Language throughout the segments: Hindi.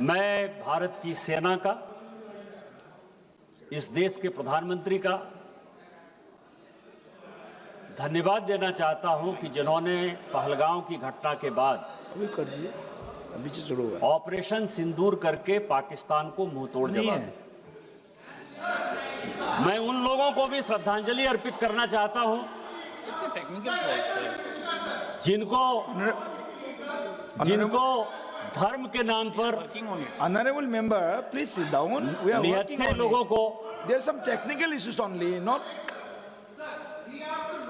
मैं भारत की सेना का, इस देश के प्रधानमंत्री का धन्यवाद देना चाहता हूं कि जिन्होंने पहलगांव की घटना के बाद अभी से शुरू हुआ ऑपरेशन सिंदूर करके पाकिस्तान को मुंहतोड़ जवाब दिया। मैं उन लोगों को भी श्रद्धांजलि अर्पित करना चाहता हूं जिनको धर्म के नाम पर honourable member please sit down we are working निहत्थे लोगों को there are some technical issues only not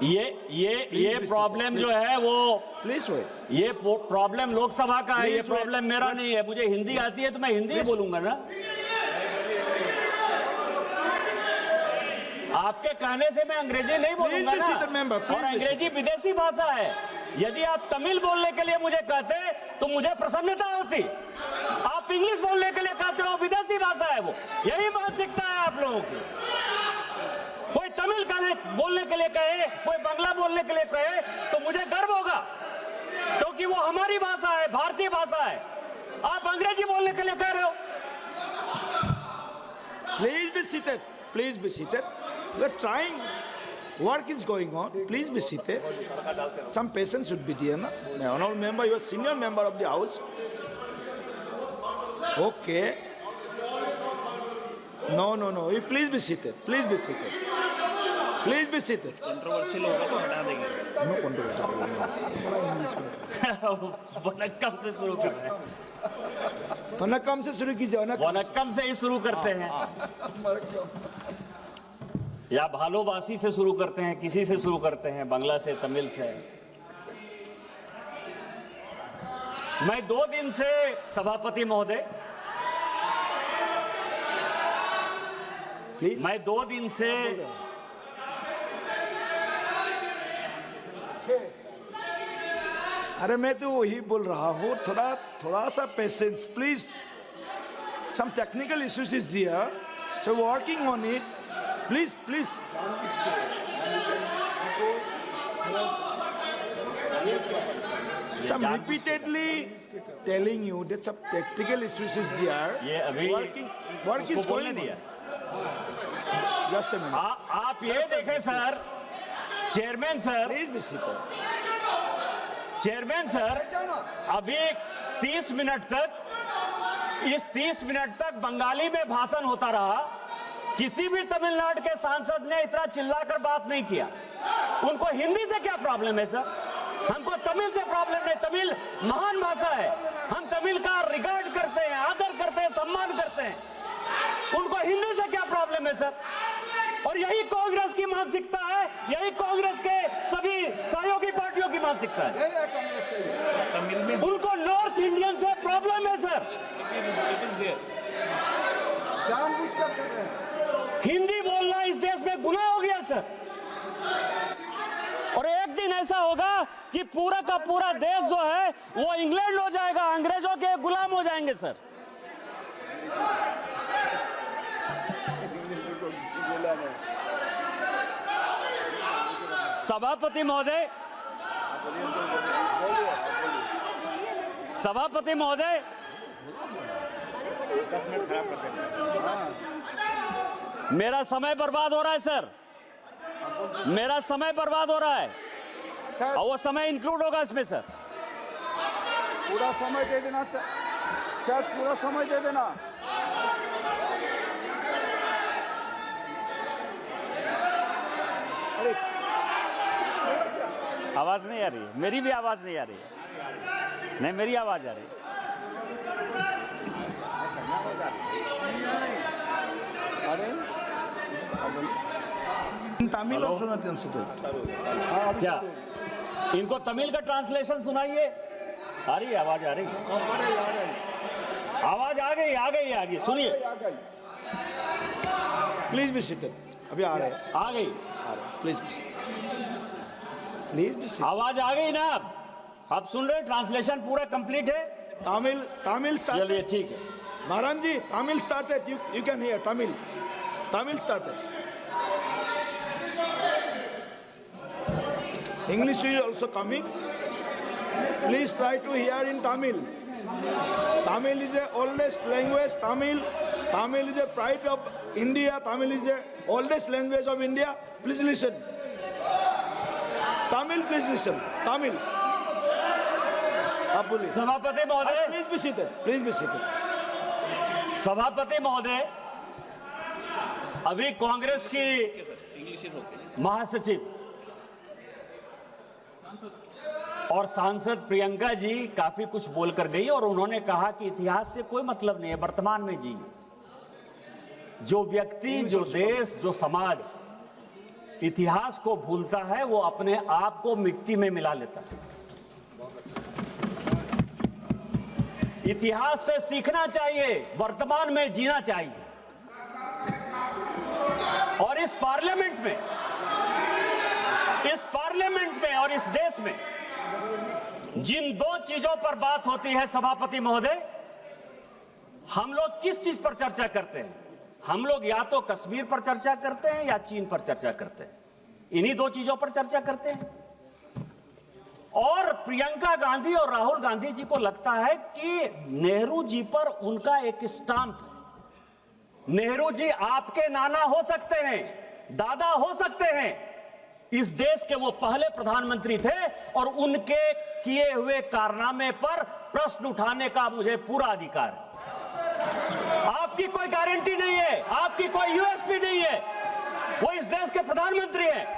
ये प्रॉब्लम जो है वो प्लीज वेट ये प्रॉब्लम लोकसभा का है, ये प्रॉब्लम मेरा नहीं है। मुझे हिंदी आती है तो मैं हिंदी बोलूंगा ना। आपके कहने से मैं अंग्रेजी नहीं बोलूंगा ना, और अंग्रेजी विदेशी भाषा है। यदि आप तमिल बोलने के लिए मुझे कहते तो मुझे प्रसन्नता होती। आप इंग्लिश बोलने के लिए कहते हो, विदेशी भाषा है वो। यही मानसिकता है आप लोगों की। कोई तमिल बोलने के लिए कहे, कोई बांग्ला बोलने के लिए कहे तो मुझे गर्व होगा, क्योंकि वो हमारी भाषा है, भारतीय भाषा है। आप अंग्रेजी बोलने के लिए कह रहे हो। Please be seated, please be seated, we are trying, work is going on, please be seated. Some patience should be there, na? Honorable member, you are senior member of the house. Okay. No, you please be seated, please be seated, please be seated. Controversial होगा तो हटा देंगे। No controversial. वनक्कम से शुरू करते हैं। वनक्कम से शुरू कीजिए। वनक्कम से ही शुरू करते हैं, या भालोबासी से शुरू करते हैं, किसी से शुरू करते हैं, बांग्ला से, तमिल से। मैं 2 दिन से सभापति महोदय, मैं 2 दिन से अरे मैं तो वही बोल रहा हूँ, थोड़ा सा patience please. Some technical issues is there, so working on it, please please. Some repeatedly telling you that some technical issues is there. ये अभी work is going on. Just a minute. आप ये देखें sir, chairman sir, Please be seated. Chairman sir, अभी 30 मिनट तक, इस 30 मिनट तक बंगाली में भाषण होता रहा। किसी भी तमिलनाडु के सांसद ने इतना चिल्लाकर बात नहीं किया। उनको हिंदी से क्या प्रॉब्लम है सर? हमको तमिल से प्रॉब्लम नहीं। तमिल महान भाषा है, हम तमिल का रिगार्ड करते हैं, आदर करते हैं, सम्मान करते हैं। उनको हिंदी से क्या प्रॉब्लम है सर? और यही कांग्रेस की मानसिकता है, यही कांग्रेस के सभी सहयोगी पार्टियों की मानसिकता है। तमिल में उनको नॉर्थ इंडियन से प्रॉब्लम है सर। हिंदी बोलना इस देश में गुनाह हो गया सर। और एक दिन ऐसा होगा कि पूरा का पूरा देश जो है वो इंग्लैंड हो जाएगा, अंग्रेजों के गुलाम हो जाएंगे सर। सभापति महोदय, सभापति महोदय, मेरा समय बर्बाद हो रहा है सर, मेरा समय बर्बाद हो रहा है, और वो समय इंक्लूड होगा इसमें सर। पूरा समय दे देना सर, पूरा समय दे देना। आवाज नहीं आ रही है, मेरी भी आवाज नहीं आ रही है। नहीं, मेरी आवाज आ रही है। तमिल और सुनाते हैं क्या इनको तमिल का ट्रांसलेशन सुनाइए? आ रही है आवाज, आ रही है आवाज, आ गई, सुनिए। Please be seated. अभी आ रहे हैं, आ गई, please be seated, please be seated. आवाज आ गई ना? आप सुन रहे हैं? ट्रांसलेशन पूरा कंप्लीट है। तमिल चलिए ठीक है। Maharaj ji, Tamil started, you can hear Tamil started. English is also coming. Please try to hear in Tamil. Tamil is the oldest language. Tamil is a pride of India. Tamil is the oldest language of India. Please listen. Tamil, please listen. Tamil. आप बोलिए। सभापति महोदय, Please be seated. Please be seated. सभापति महोदय, अभी कांग्रेस की इंग्लिश इज ओके। महासचिव और सांसद प्रियंका जी काफी कुछ बोलकर गई और उन्होंने कहा कि इतिहास से कोई मतलब नहीं है, वर्तमान में जी। जो व्यक्ति, जो देश, जो समाज इतिहास को भूलता है वो अपने आप को मिट्टी में मिला लेता है। इतिहास से सीखना चाहिए, वर्तमान में जीना चाहिए। और इस पार्लियामेंट में और इस देश में जिन दो चीजों पर बात होती है सभापति महोदय, हम लोग किस चीज पर चर्चा करते हैं? हम लोग या तो कश्मीर पर चर्चा करते हैं या चीन पर चर्चा करते हैं। इन्हीं दो चीजों पर चर्चा करते हैं। और प्रियंका गांधी और राहुल गांधी जी को लगता है कि नेहरू जी पर उनका एक स्टाम्प है। नेहरू जी आपके नाना हो सकते हैं, दादा हो सकते हैं, इस देश के वो पहले प्रधानमंत्री थे और उनके किए हुए कारनामे पर प्रश्न उठाने का मुझे पूरा अधिकार है। आपकी कोई गारंटी नहीं है, आपकी कोई यूएसपी नहीं है, वो इस देश के प्रधानमंत्री हैं।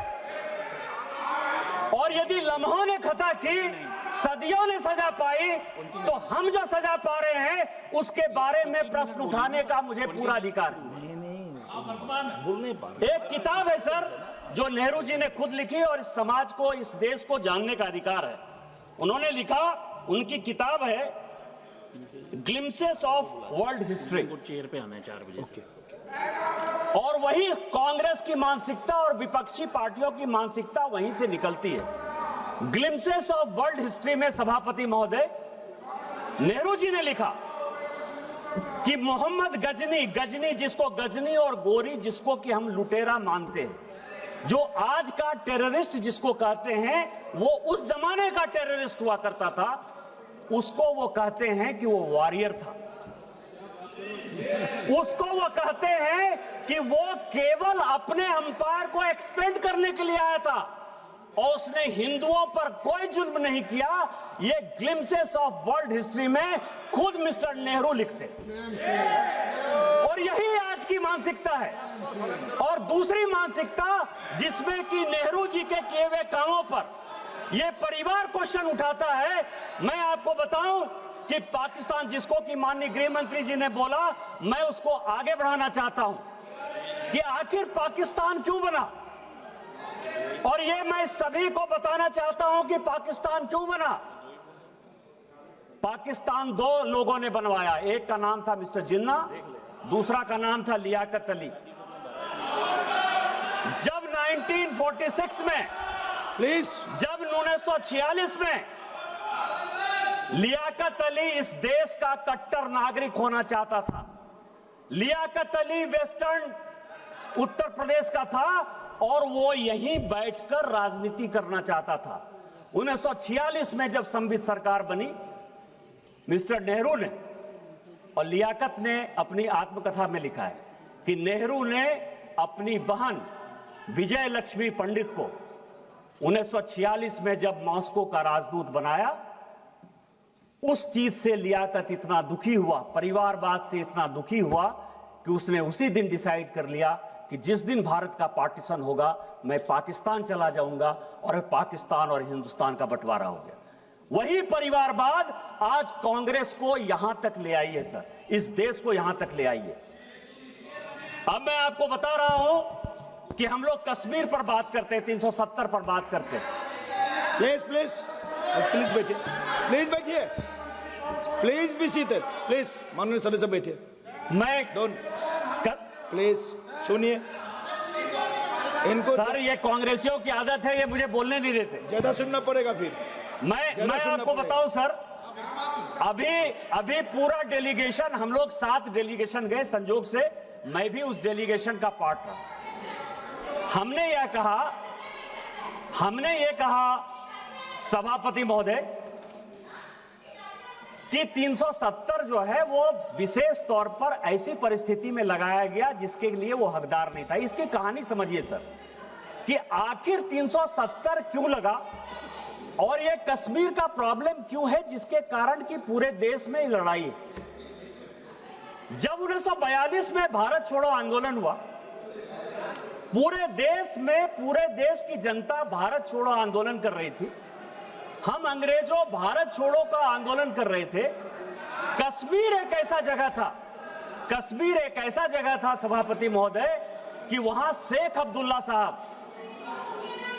और यदि लम्हों ने खता की, सदियों ने सजा पाई, तो हम जो सजा पा रहे हैं उसके बारे में प्रश्न उठाने का मुझे पूरा अधिकार है। एक किताब है सर जो नेहरू जी ने खुद लिखी और इस समाज को, इस देश को जानने का अधिकार है। उन्होंने लिखा, उनकी किताब है glimpses of world history. Chair पे आना है 4 बजे से। और वही कांग्रेस की मानसिकता और विपक्षी पार्टियों की मानसिकता वहीं से निकलती है। ग्लिम्सेस ऑफ वर्ल्ड हिस्ट्री में सभापति महोदय, नेहरू जी ने लिखा कि मोहम्मद गजनी जिसको गजनी और गोरी जिसको कि हम लुटेरा मानते हैं, जो आज का टेररिस्ट जिसको कहते हैं, वो उस जमाने का टेररिस्ट हुआ करता था। उसको वो कहते हैं कि वो वॉरियर था। उसको वो कहते हैं कि वो केवल अपने अंपायर को एक्सपेंड करने के लिए आया था और उसने हिंदुओं पर कोई जुल्म नहीं किया। ये ग्लिम्सेस ऑफ वर्ल्ड हिस्ट्री में खुद मिस्टर नेहरू लिखते हैं। और यही आज की मानसिकता है। और दूसरी मानसिकता जिसमें कि नेहरू जी के किए हुए कामों पर ये परिवार क्वेश्चन उठाता है। मैं आपको बताऊं कि पाकिस्तान, जिसको कि माननीय गृह मंत्री जी ने बोला, मैं उसको आगे बढ़ाना चाहता हूं कि आखिर पाकिस्तान क्यों बना। और ये मैं सभी को बताना चाहता हूं कि पाकिस्तान क्यों बना। पाकिस्तान दो लोगों ने बनवाया, एक का नाम था मिस्टर जिन्ना, दूसरा का नाम था लियाकत अली। जब 1946 में, Please. जब 1946 में लियाकत अली इस देश का कट्टर नागरिक होना चाहता था। लियाकत अली वेस्टर्न उत्तर प्रदेश का था और वो यहीं बैठकर राजनीति करना चाहता था। 1946 में जब संविधान सरकार बनी, मिस्टर नेहरू ने और लियाकत ने अपनी आत्मकथा में लिखा है कि नेहरू ने अपनी बहन विजय लक्ष्मी पंडित को 1946 में जब मॉस्को का राजदूत बनाया, उस चीज से लियाकत इतना दुखी हुआ, परिवारवाद से इतना दुखी हुआ कि उसने उसी दिन डिसाइड कर लिया कि जिस दिन भारत का पार्टीशन होगा मैं पाकिस्तान चला जाऊंगा, और पाकिस्तान और हिंदुस्तान का बंटवारा हो गया। वही परिवारवाद आज कांग्रेस को यहां तक ले आई है सर, इस देश को यहां तक ले आई है। अब मैं आपको बता रहा हूं कि हम लोग कश्मीर पर बात करते हैं, 370 पर बात करते हैं। Please, please. प्लीज बैठिए, प्लीज बैठिए, प्लीज बी सीटेड, प्लीज। माननीय सदस्य बैठिए। मैं डोंट, प्लीज सुनिए इनको। सर ये कांग्रेसियों की आदत है, ये मुझे बोलने नहीं देते। ज्यादा सुनना पड़ेगा फिर। मैं आपको बताऊं सर, अभी पूरा डेलीगेशन, हम लोग 7 डेलीगेशन गए, संजोग से मैं भी उस डेलीगेशन का पार्ट था। हमने यह कहा सभापति महोदय कि 370 जो है वो विशेष तौर पर ऐसी परिस्थिति में लगाया गया जिसके लिए वो हकदार नहीं था। इसकी कहानी समझिए सर कि आखिर 370 क्यों लगा और ये कश्मीर का प्रॉब्लम क्यों है जिसके कारण कि पूरे देश में लड़ाई है। जब 1942 में भारत छोड़ो आंदोलन हुआ, पूरे देश की जनता भारत छोड़ो आंदोलन कर रही थी। हम अंग्रेजों भारत छोड़ो का आंदोलन कर रहे थे। कश्मीर एक ऐसा जगह था सभापति महोदय कि वहां शेख अब्दुल्ला साहब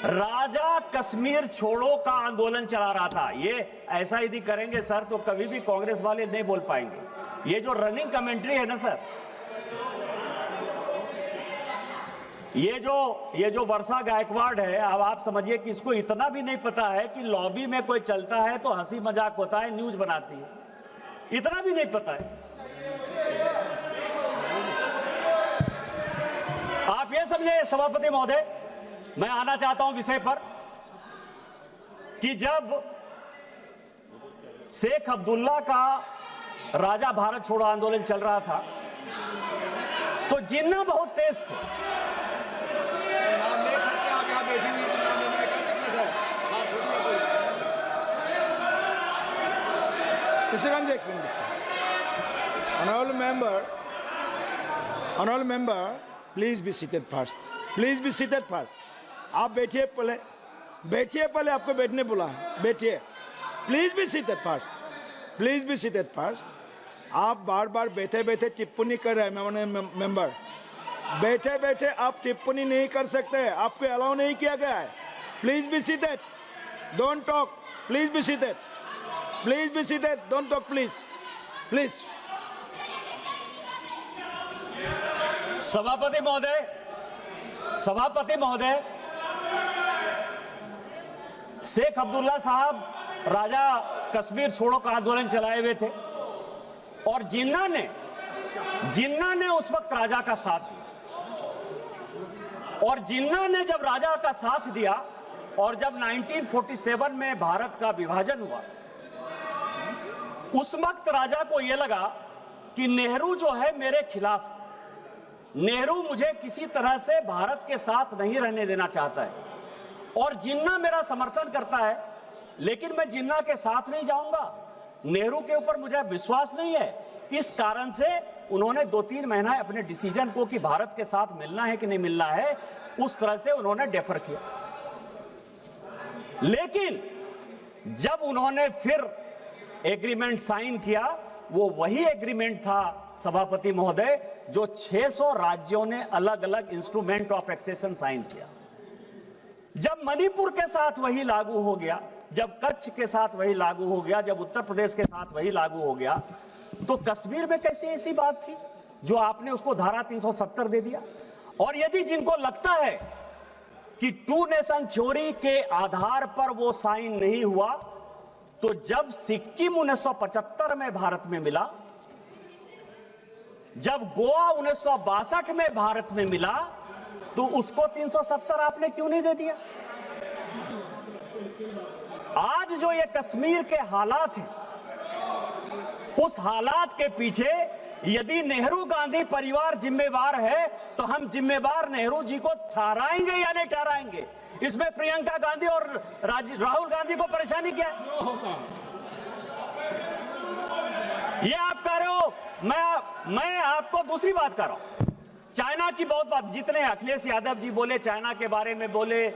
राजा कश्मीर छोड़ो का आंदोलन चला रहा था। ये ऐसा यदि करेंगे सर तो कभी भी कांग्रेस वाले नहीं बोल पाएंगे। ये जो रनिंग कमेंट्री है ना सर, ये जो वर्षा गायकवाड़ है, अब आप समझिए कि इसको इतना भी नहीं पता है कि लॉबी में कोई चलता है तो हंसी मजाक होता है, न्यूज बनाती है, इतना भी नहीं पता है। आप ये समझे सभापति महोदय, मैं आना चाहता हूं विषय पर कि जब शेख अब्दुल्ला का राजा भारत छोड़ो आंदोलन चल रहा था तो जिन्ना बहुत तेज थे। Honorable member, please be seated first. Please be seated first. आप बैठिए पहले आपको बैठने बोला है, बैठिए। Please be seated first, please be seated first. आप बार बार बैठे बैठे टिप्पणी कर रहे हैं मेंबर, बैठे बैठे आप टिप्पणी नहीं कर सकते, आपको अलाउ नहीं किया गया है। Please be seated, don't talk, please be seated, please be seated, don't talk please, please. सभापति महोदय, शेख अब्दुल्ला साहब राजा कश्मीर छोड़ो का आंदोलन चलाए हुए थे और जिन्ना ने उस वक्त राजा का साथ दिया, और जिन्ना ने जब राजा का साथ दिया और जब 1947 में भारत का विभाजन हुआ, उस वक्त राजा को यह लगा कि नेहरू जो है मेरे खिलाफ, नेहरू मुझे किसी तरह से भारत के साथ नहीं रहने देना चाहता है और जिन्ना मेरा समर्थन करता है, लेकिन मैं जिन्ना के साथ नहीं जाऊंगा, नेहरू के ऊपर मुझे विश्वास नहीं है। इस कारण से उन्होंने 2-3 महीना अपने डिसीजन को कि भारत के साथ मिलना है कि नहीं मिलना है, उस तरह से उन्होंने डेफर किया। लेकिन जब उन्होंने फिर एग्रीमेंट साइन किया, वो वही एग्रीमेंट था सभापति महोदय जो 600 राज्यों ने अलग अलग इंस्ट्रूमेंट ऑफ एक्सेशन साइन किया। जब मणिपुर के साथ वही लागू हो गया, जब कच्छ के साथ वही लागू हो गया, जब उत्तर प्रदेश के साथ वही लागू हो गया, तो कश्मीर में कैसी ऐसी बात थी जो आपने उसको धारा 370 दे दिया? और यदि जिनको लगता है कि 2 नेशन थ्योरी के आधार पर वो साइन नहीं हुआ, तो जब सिक्किम 1975 में भारत में मिला, जब गोवा 1962 में भारत में मिला, तो उसको 370 आपने क्यों नहीं दे दिया? आज जो ये कश्मीर के हालात हैं, उस हालात के पीछे यदि नेहरू गांधी परिवार जिम्मेवार है तो हम जिम्मेवार नेहरू जी को ठहराएंगे या नहीं ठहराएंगे? इसमें प्रियंका गांधी और राहुल गांधी को परेशानी क्या है? ये आप कह रहे हो, मैं आपको दूसरी बात कर रहा हूं। चाइना की बहुत बात, जितने अखिलेश यादव जी बोले चाइना के बारे में बोले,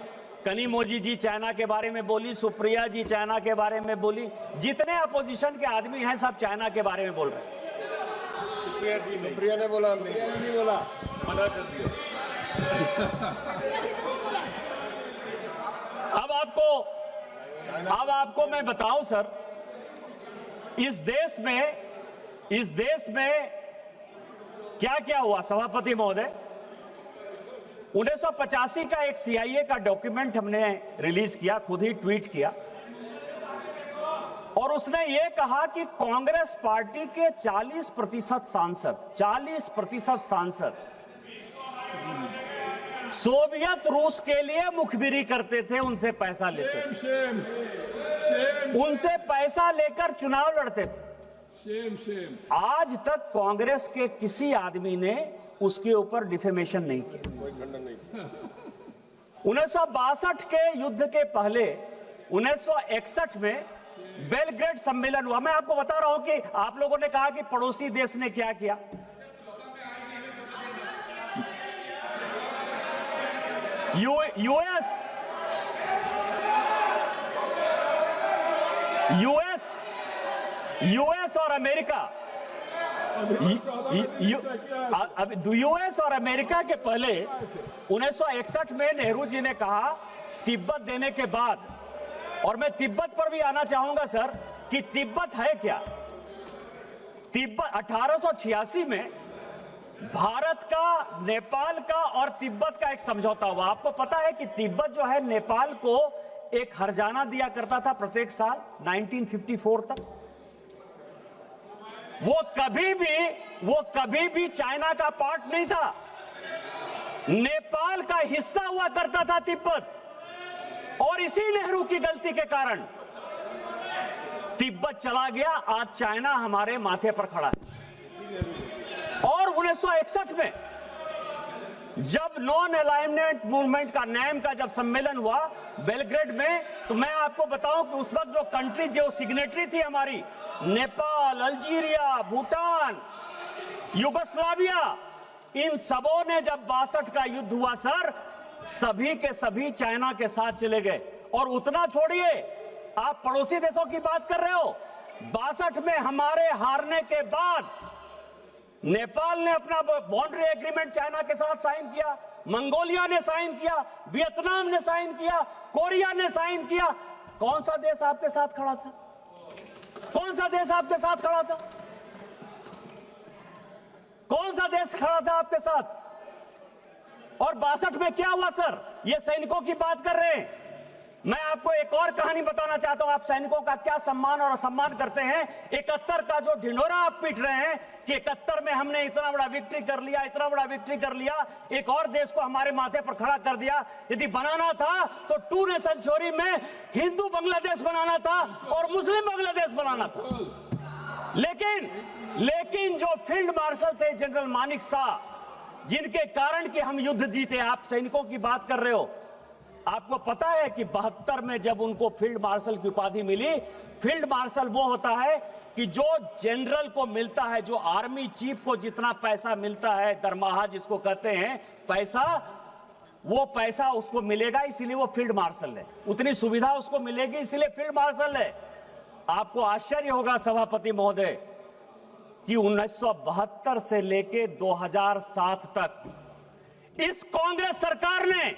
कनिमोझी जी चाइना के बारे में बोली, सुप्रिया जी चाइना के बारे में बोली, जितने अपोजिशन के आदमी हैं सब चाइना के बारे में बोल रहे हैं। सुप्रिया ने बोला, नहीं बोला, मना कर दिया। अब आपको मैं बताऊं सर, इस देश में क्या क्या हुआ सभापति महोदय। 1985 का एक CIA का डॉक्यूमेंट हमने रिलीज किया, खुद ही ट्वीट किया, और उसने ये कहा कि कांग्रेस पार्टी के 40% सांसद सोवियत रूस के लिए मुखबिरी करते थे, उनसे पैसा लेते थे, उनसे पैसा लेकर चुनाव लड़ते थे। आज तक कांग्रेस के किसी आदमी ने उसके ऊपर डिफेमेशन नहीं किया। कोई खंडन नहीं। 1962 के युद्ध के पहले 1961 में बेलग्रेड सम्मेलन हुआ। मैं आपको बता रहा हूं कि आप लोगों ने कहा कि पड़ोसी देश ने क्या किया। यूएस और अमेरिका, यूएस और अमेरिका के पहले 1961 में नेहरू जी ने कहा तिब्बत देने के बाद, और मैं तिब्बत पर भी आना चाहूंगा सर कि तिब्बत है क्या। तिब्बत 1886 में भारत का, नेपाल का और तिब्बत का एक समझौता हुआ। आपको पता है कि तिब्बत जो है नेपाल को एक हर्जाना दिया करता था प्रत्येक साल 1954 तक। वो कभी भी चाइना का पार्ट नहीं था, नेपाल का हिस्सा हुआ करता था तिब्बत। और इसी नेहरू की गलती के कारण तिब्बत चला गया। आज चाइना हमारे माथे पर खड़ा है। और 1961 में जब नॉन अलाइनमेंट मूवमेंट का नैम का जब सम्मेलन हुआ बेलग्रेड में, तो मैं आपको बताऊं कि उस वक्त जो कंट्री जो सिग्नेटरी थी हमारी, नेपाल, अल्जीरिया, भूटान, युगोस्लाविया, इन सबों ने जब 62 का युद्ध हुआ सर, सभी के सभी चाइना के साथ चले गए। और उतना छोड़िए, आप पड़ोसी देशों की बात कर रहे हो। 62 में हमारे हारने के बाद नेपाल ने अपना बाउंड्री एग्रीमेंट चाइना के साथ साइन किया, मंगोलिया ने साइन किया, वियतनाम ने साइन किया, कोरिया ने साइन किया। कौन सा देश आपके साथ खड़ा था? कौन सा देश आपके साथ खड़ा था? कौन सा देश खड़ा था आपके साथ? और 62 में क्या हुआ सर? ये सैनिकों की बात कर रहे हैं। मैं आपको एक और कहानी बताना चाहता हूं, आप सैनिकों का क्या सम्मान और असम्मान करते हैं। 71 का जो ढिंढोरा आप पीट रहे हैं कि 71 में हमने इतना बड़ा विक्ट्री कर लिया, इतना बड़ा विक्ट्री कर लिया, एक और देश को हमारे माथे पर खड़ा कर दिया। यदि बनाना था तो 2 नेशन थ्योरी में हिंदू बांग्लादेश बनाना था और मुस्लिम बांग्लादेश बनाना था। लेकिन जो फील्ड मार्शल थे जनरल मानिक शाह, जिनके कारण कि हम युद्ध जीते, आप सैनिकों की बात कर रहे हो। आपको पता है कि 72 में जब उनको फील्ड मार्शल की उपाधि मिली, फील्ड मार्शल वो होता है कि जो जनरल को मिलता है, जो आर्मी चीफ को जितना पैसा मिलता है, दरमाहा जिसको कहते हैं पैसा, वो पैसा उसको मिलेगा, इसीलिए वो फील्ड मार्शल है। उतनी सुविधा उसको मिलेगी, इसलिए फील्ड मार्शल है। आपको आश्चर्य होगा सभापति महोदय कि 1972 से लेके 2007 तक इस कांग्रेस सरकार ने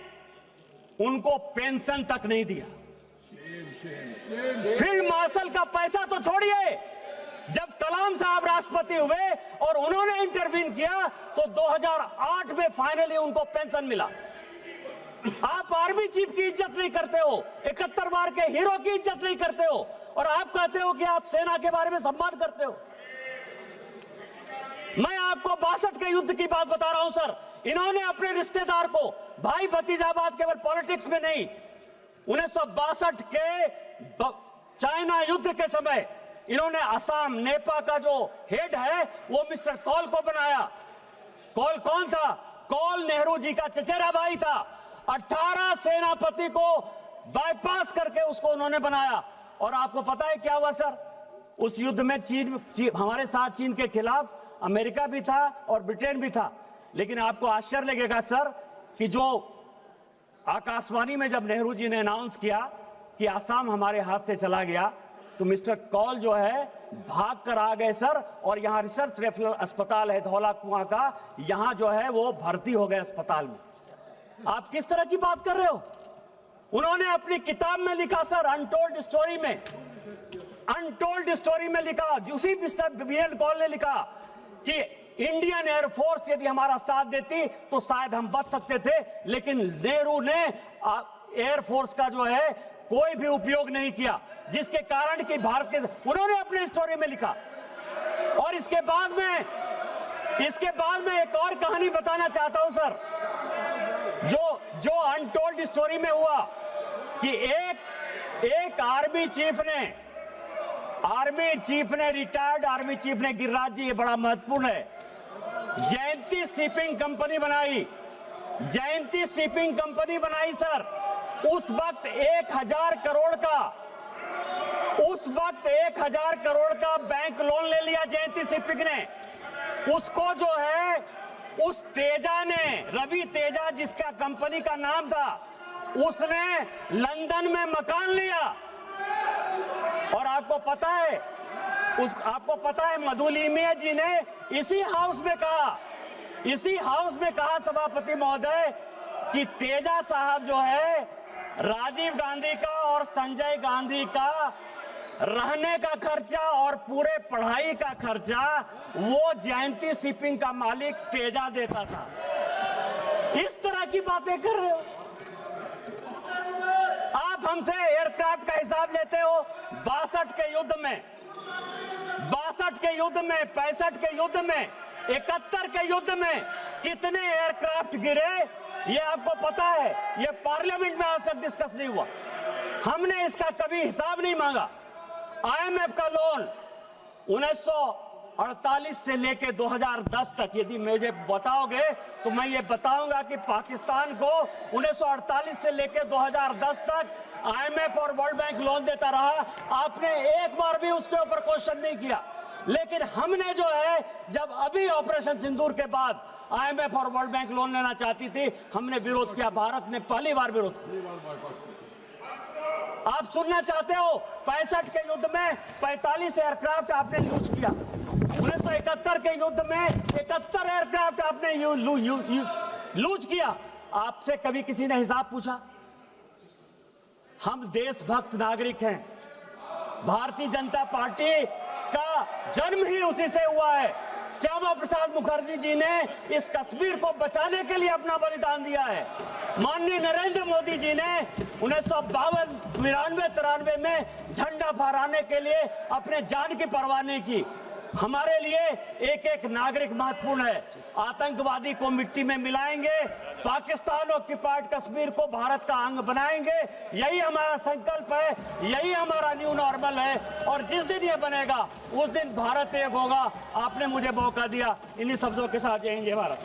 उनको पेंशन तक नहीं दिया। फील्ड मार्शल का पैसा तो छोड़िए, जब कलाम साहब राष्ट्रपति हुए और उन्होंने इंटरवीन किया तो 2008 में फाइनली उनको पेंशन मिला। आप आर्मी चीफ की इज्जत नहीं करते हो, 71 बार के हीरो की इज्जत नहीं करते हो, और आप कहते हो कि आप सेना के बारे में सम्मान करते हो। मैं आपको 62 के युद्ध की बात बता रहा हूं सर। इन्होंने अपने रिश्तेदार को, भाई भतीजाबाद केवल पॉलिटिक्स में नहीं, 1962 के चाइना युद्ध के समय इन्होंने असम नेपा का जो हेड है वो मिस्टर कॉल को बनाया। कॉल कौन था? कॉल नेहरू जी का चचेरा भाई था। 18 सेनापति को बाईपास करके उसको उन्होंने बनाया। और आपको पता है क्या हुआ सर? उस युद्ध में चीन हमारे साथ, चीन के खिलाफ अमेरिका भी था और ब्रिटेन भी था। लेकिन आपको आश्चर्य लगेगा सर कि जो आकाशवाणी में जब नेहरू जी ने अनाउंस किया कि आसाम हमारे हाथ से चला गया, तो मिस्टर कॉल जो है भाग कर आ गए सर, और यहां रिसर्च रेफरल अस्पताल है धौला कुआं का, यहां जो है वो भर्ती हो गए अस्पताल में। आप किस तरह की बात कर रहे हो? उन्होंने अपनी किताब में लिखा सर, अनटोल्ड स्टोरी में, अनटोल्ड स्टोरी में लिखा, उसी मिस्टर बी.एल. कॉल ने लिखा कि इंडियन एयरफोर्स यदि हमारा साथ देती तो शायद हम बच सकते थे, लेकिन नेहरू ने एयरफोर्स का जो है कोई भी उपयोग नहीं किया, जिसके कारण कि भारत के, उन्होंने अपने स्टोरी में लिखा। और इसके बाद में एक और कहानी बताना चाहता हूं सर, जो अनटोल्ड स्टोरी में हुआ कि एक आर्मी चीफ ने आर्मी चीफ ने, रिटायर्ड आर्मी चीफ ने, गिरिराज जी, ये बड़ा महत्वपूर्ण है, जयंती शिपिंग कंपनी बनाई, जयंती शिपिंग कंपनी बनाई सर। उस वक्त 1000 करोड़ का, उस वक्त 1000 करोड़ का बैंक लोन ले लिया जयंती शिपिंग ने। उसको जो है उस तेजा ने, रवि तेजा जिसका कंपनी का नाम था, उसने लंदन में मकान लिया। और आपको पता है, आपको पता है मधुलिमिया जी ने इसी हाउस में कहा, इसी हाउस में कहा सभापति महोदय कि तेजा साहब जो है राजीव गांधी का और संजय गांधी का रहने का खर्चा और पूरे पढ़ाई का खर्चा वो जयंती शिपिंग का मालिक तेजा देता था। इस तरह की बातें कर रहे हो आप, हमसे एयरक्राफ्ट का हिसाब लेते हो। 62 के युद्ध में, 62 के युद्ध में, 65 के युद्ध में, 71 के युद्ध में कितने एयरक्राफ्ट गिरे ये आपको पता है। ये पार्लियामेंट में आज तक डिस्कस नहीं हुआ, हमने इसका कभी हिसाब नहीं मांगा। आईएमएफ का लोन 1948 से लेकर 2010 तक, यदि मुझे बताओगे तो मैं ये बताऊंगा कि पाकिस्तान को 1948 से लेकर 2010 तक आईएमएफ और वर्ल्ड बैंक लोन देता रहा। आपने एक बार भी उसके ऊपर क्वेश्चन नहीं किया। लेकिन हमने जो है, जब अभी ऑपरेशन सिंदूर के बाद आईएमएफ और वर्ल्ड बैंक लोन लेना चाहती थी, हमने विरोध किया। भारत ने पहली बार विरोध किया। आप सुनना चाहते हो, 65 के युद्ध में 45 एयरक्राफ्ट आपने यूज किया। 1971 के युद्ध में 71 एयरक्राफ्ट आपने लूज किया। आपसे कभी किसी ने हिसाब पूछा? हम देशभक्त नागरिक हैं। भारतीय जनता पार्टी का जन्म ही उसी से हुआ है। श्यामा प्रसाद मुखर्जी जी ने इस कश्मीर को बचाने के लिए अपना बलिदान दिया है। माननीय नरेंद्र मोदी जी ने 1952, 92, 93 में झंडा फहराने के लिए अपने जान की परवाह नहीं की। हमारे लिए एक एक नागरिक महत्वपूर्ण है। आतंकवादी को मिट्टी में मिलाएंगे, पाकिस्तान ऑक्युपाइड कश्मीर को भारत का अंग बनाएंगे। यही हमारा संकल्प है, यही हमारा न्यू नॉर्मल है। और जिस दिन ये बनेगा उस दिन भारत एक होगा। आपने मुझे मौका दिया। इन्हीं शब्दों के साथ जय हिंद, जय भारत।